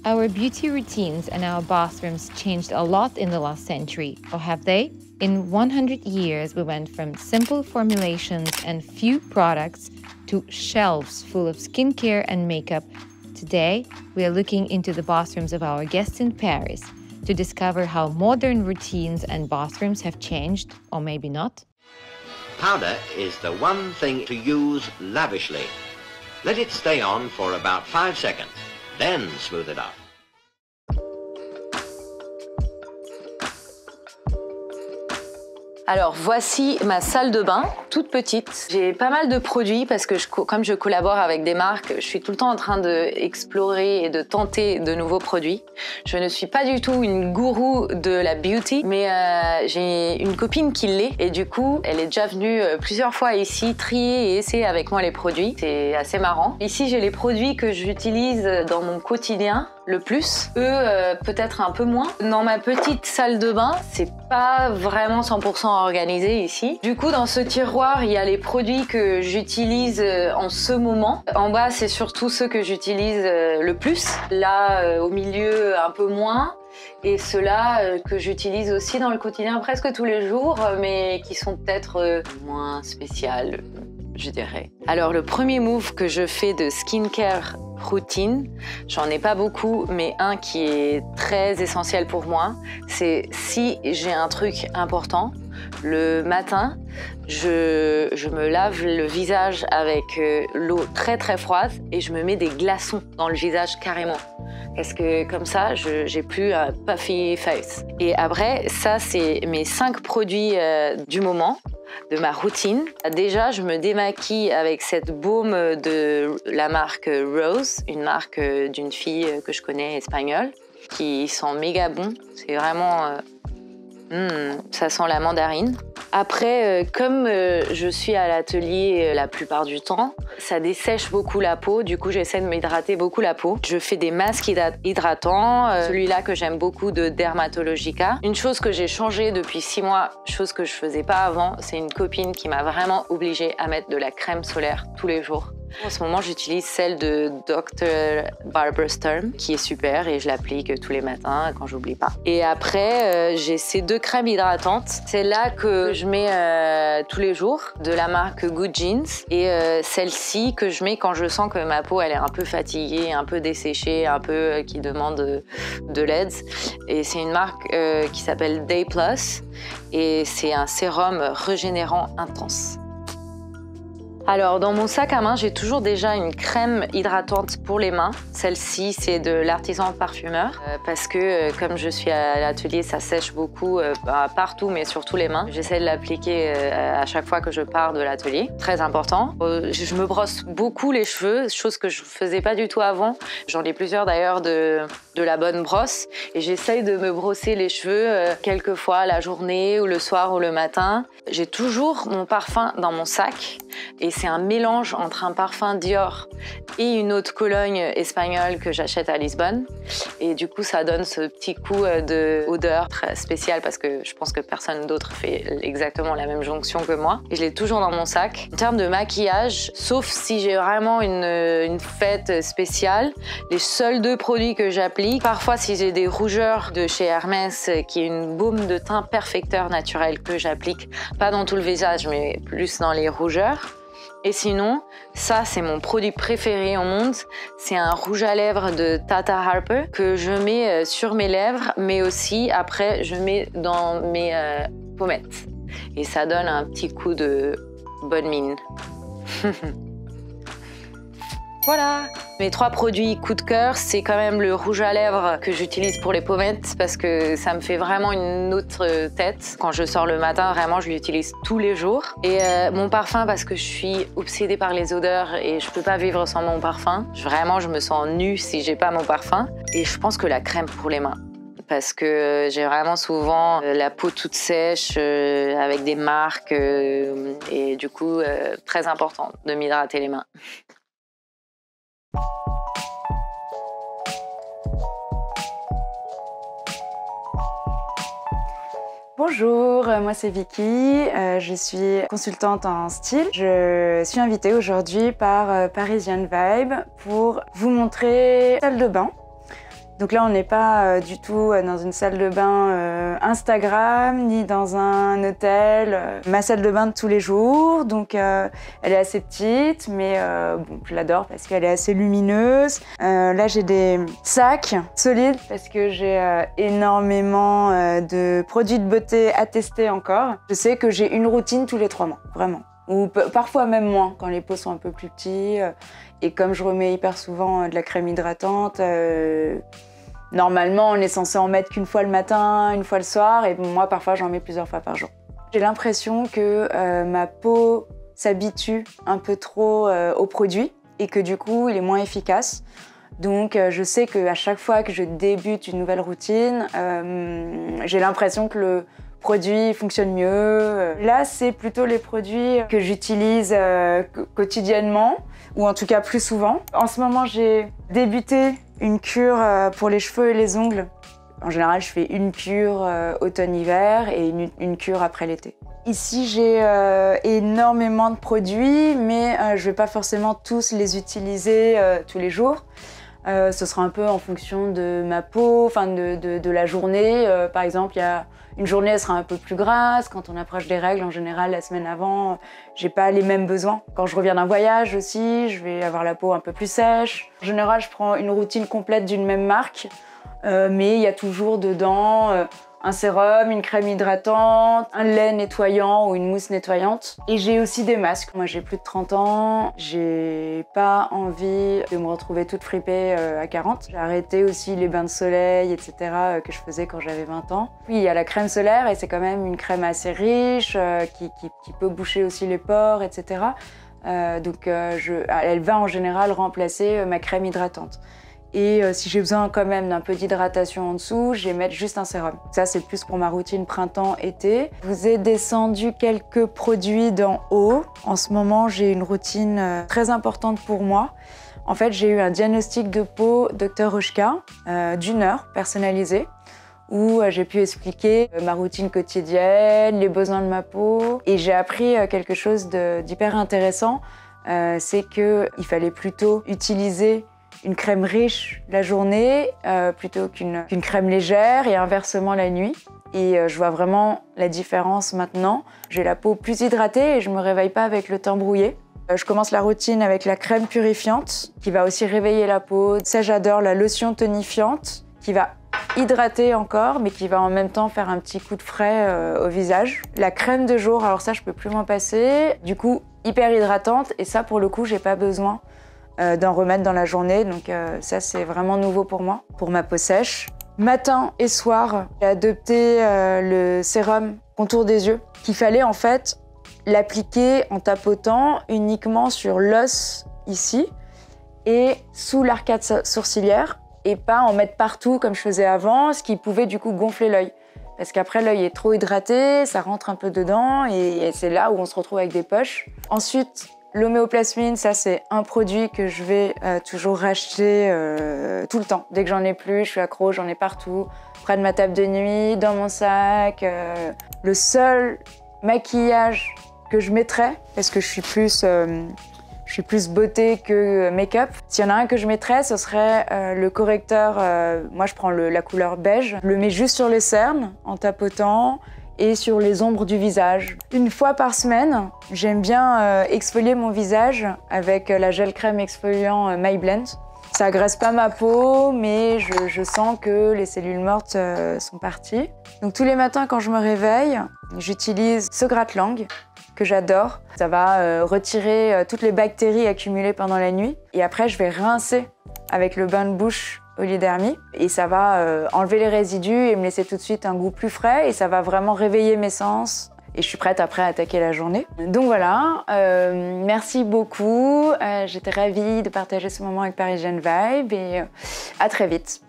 Our beauty routines and our bathrooms changed a lot in the last century, or have they? In 100 years, we went from simple formulations and few products to shelves full of skincare and makeup. Today, we are looking into the bathrooms of our guests in Paris to discover how modern routines and bathrooms have changed, or maybe not. Powder is the one thing to use lavishly. Let it stay on for about 5 seconds, then smooth it up. Alors voici ma salle de bain, toute petite. J'ai pas mal de produits parce que comme je collabore avec des marques, je suis tout le temps en train d'explorer et de tenter de nouveaux produits. Je ne suis pas du tout une gourou de la beauty, mais j'ai une copine qui l'est et du coup, elle est déjà venue plusieurs fois ici trier et essayer avec moi les produits. C'est assez marrant. Ici, j'ai les produits que j'utilise dans mon quotidien le plus. Eux, peut-être un peu moins. Dans ma petite salle de bain, c'est pas vraiment 100% organisé ici. Du coup, dans ce tiroir, il y a les produits que j'utilise en ce moment. En bas, c'est surtout ceux que j'utilise le plus. Là, au milieu, un peu moins. Et ceux-là que j'utilise aussi dans le quotidien presque tous les jours, mais qui sont peut-être moins spéciales, je dirais. Alors, le premier move que je fais de skincare routine, j'en ai pas beaucoup, mais un qui est très essentiel pour moi, c'est si j'ai un truc important, le matin, je me lave le visage avec l'eau très très froide et je me mets des glaçons dans le visage carrément. Parce que comme ça, j'ai plus un puffy face. Et après, ça, c'est mes 5 produits du moment, de ma routine. Déjà, je me démaquille avec cette baume de la marque Rose, une marque d'une fille que je connais, espagnole, qui sent méga bon. C'est vraiment... ça sent la mandarine. Après, comme je suis à l'atelier la plupart du temps, ça dessèche beaucoup la peau. Du coup, j'essaie de m'hydrater beaucoup la peau. Je fais des masques hydratants. Celui-là que j'aime beaucoup de Dermatologica. Une chose que j'ai changée depuis 6 mois, chose que je faisais pas avant, c'est une copine qui m'a vraiment obligée à mettre de la crème solaire tous les jours. En ce moment, j'utilise celle de Dr. Barbara Sturm, qui est super et je l'applique tous les matins quand j'oublie pas. Et après, j'ai ces 2 crèmes hydratantes. C'est là que je mets tous les jours, de la marque Good Jeans. Et celle-ci que je mets quand je sens que ma peau elle est un peu fatiguée, un peu desséchée, un peu qui demande de l'aide. Et c'est une marque qui s'appelle Day Plus et c'est un sérum régénérant intense. Alors, dans mon sac à main, j'ai toujours déjà une crème hydratante pour les mains. Celle-ci, c'est de l'artisan parfumeur parce que comme je suis à l'atelier, ça sèche beaucoup partout, mais surtout les mains. J'essaie de l'appliquer à chaque fois que je pars de l'atelier. Très important. Je me brosse beaucoup les cheveux, chose que je faisais pas du tout avant. J'en ai plusieurs d'ailleurs de la bonne brosse et j'essaye de me brosser les cheveux quelques fois la journée ou le soir ou le matin. J'ai toujours mon parfum dans mon sac. Et c'est un mélange entre un parfum Dior et une eau de Cologne espagnole que j'achète à Lisbonne. Et du coup, ça donne ce petit coup d'odeur très spécial parce que je pense que personne d'autre fait exactement la même jonction que moi. Et je l'ai toujours dans mon sac. En termes de maquillage, sauf si j'ai vraiment une fête spéciale, les seuls 2 produits que j'applique, parfois si j'ai des rougeurs de chez Hermès, qui est une baume de teint perfecteur naturel que j'applique, pas dans tout le visage, mais plus dans les rougeurs. Et sinon, ça c'est mon produit préféré au monde, c'est un rouge à lèvres de Tata Harper que je mets sur mes lèvres, mais aussi après je mets dans mes pommettes. Et ça donne un petit coup de bonne mine. Voilà. Mes 3 produits coup de cœur, c'est quand même le rouge à lèvres que j'utilise pour les pommettes parce que ça me fait vraiment une autre tête. Quand je sors le matin, vraiment, je l'utilise tous les jours. Et mon parfum, parce que je suis obsédée par les odeurs et je peux pas vivre sans mon parfum. Vraiment, je me sens nue si j'ai pas mon parfum. Et je pense que la crème pour les mains. Parce que j'ai vraiment souvent la peau toute sèche, avec des marques, et du coup, très important de m'hydrater les mains. Bonjour, moi c'est Vicky, je suis consultante en style. Je suis invitée aujourd'hui par Parisian Vibe pour vous montrer la salle de bain Donc là, on n'est pas du tout dans une salle de bain Instagram, ni dans un hôtel. Ma salle de bain de tous les jours, donc elle est assez petite, mais bon, je l'adore parce qu'elle est assez lumineuse. Là, j'ai des sacs solides parce que j'ai énormément de produits de beauté à tester encore. Je sais que j'ai une routine tous les 3 mois, vraiment. Ou parfois même moins, quand les peaux sont un peu plus petits. Et comme je remets hyper souvent de la crème hydratante, normalement, on est censé en mettre qu'une fois le matin, une fois le soir, et moi, parfois, j'en mets plusieurs fois par jour. J'ai l'impression que ma peau s'habitue un peu trop au produit et que du coup, il est moins efficace. Donc, je sais qu'à chaque fois que je débute une nouvelle routine, j'ai l'impression que le produit fonctionne mieux. Là, c'est plutôt les produits que j'utilise quotidiennement, ou en tout cas plus souvent. En ce moment, j'ai débuté une cure pour les cheveux et les ongles. En général, je fais une cure automne-hiver et une cure après l'été. Ici, j'ai énormément de produits, mais je ne vais pas forcément tous les utiliser tous les jours. Ce sera un peu en fonction de ma peau, enfin de la journée. Par exemple, il y a une journée, elle sera un peu plus grasse. Quand on approche des règles, en général, la semaine avant, j'ai pas les mêmes besoins. Quand je reviens d'un voyage aussi, je vais avoir la peau un peu plus sèche. En général, je prends une routine complète d'une même marque, mais il y a toujours dedans un sérum, une crème hydratante, un lait nettoyant ou une mousse nettoyante. Et j'ai aussi des masques. Moi, j'ai plus de 30 ans. J'ai pas envie de me retrouver toute fripée à 40. J'ai arrêté aussi les bains de soleil, etc. Que je faisais quand j'avais 20 ans. Puis, il y a la crème solaire et c'est quand même une crème assez riche qui peut boucher aussi les pores, etc. Donc, elle va en général remplacer ma crème hydratante. Et si j'ai besoin quand même d'un peu d'hydratation en dessous, je vais mettre juste un sérum. Ça, c'est plus pour ma routine printemps-été. Je vous ai descendu quelques produits d'en haut. En ce moment, j'ai une routine très importante pour moi. En fait, j'ai eu un diagnostic de peau Dr Rushka d'1 heure personnalisé où j'ai pu expliquer ma routine quotidienne, les besoins de ma peau. Et j'ai appris quelque chose d'hyper intéressant. C'est qu'il fallait plutôt utiliser une crème riche la journée plutôt qu'une crème légère et inversement la nuit. Et je vois vraiment la différence maintenant. J'ai la peau plus hydratée et je me réveille pas avec le teint brouillé. Je commence la routine avec la crème purifiante qui va aussi réveiller la peau. Ça, j'adore la lotion tonifiante qui va hydrater encore mais qui va en même temps faire un petit coup de frais au visage. La crème de jour, alors ça, je peux plus m'en passer. Du coup, hyper hydratante et ça, pour le coup, j'ai pas besoin d'en remettre dans la journée, donc ça c'est vraiment nouveau pour moi, pour ma peau sèche. Matin et soir, j'ai adopté le sérum contour des yeux, qu'il fallait en fait l'appliquer en tapotant uniquement sur l'os ici et sous l'arcade sourcilière et pas en mettre partout comme je faisais avant, ce qui pouvait du coup gonfler l'œil. Parce qu'après, l'œil est trop hydraté, ça rentre un peu dedans et c'est là où on se retrouve avec des poches. Ensuite, l'homéoplasmine, ça c'est un produit que je vais toujours racheter tout le temps. Dès que j'en ai plus, je suis accro, j'en ai partout. Près de ma table de nuit, dans mon sac. Le seul maquillage que je mettrais, parce que je suis plus beauté que make-up. S'il y en a un que je mettrais, ce serait le correcteur. Moi, je prends la couleur beige. Je le mets juste sur les cernes en tapotant et sur les ombres du visage. Une fois par semaine, j'aime bien exfolier mon visage avec la gel crème exfoliant MyBlend. Ça agresse pas ma peau, mais je sens que les cellules mortes sont parties. Donc tous les matins quand je me réveille, j'utilise ce gratte-langue que j'adore. Ça va retirer toutes les bactéries accumulées pendant la nuit. Et après, je vais rincer avec le bain de bouche Olidermie et ça va enlever les résidus et me laisser tout de suite un goût plus frais et ça va vraiment réveiller mes sens et je suis prête après à attaquer la journée. Donc voilà, merci beaucoup. J'étais ravie de partager ce moment avec Parisian Vibe et à très vite.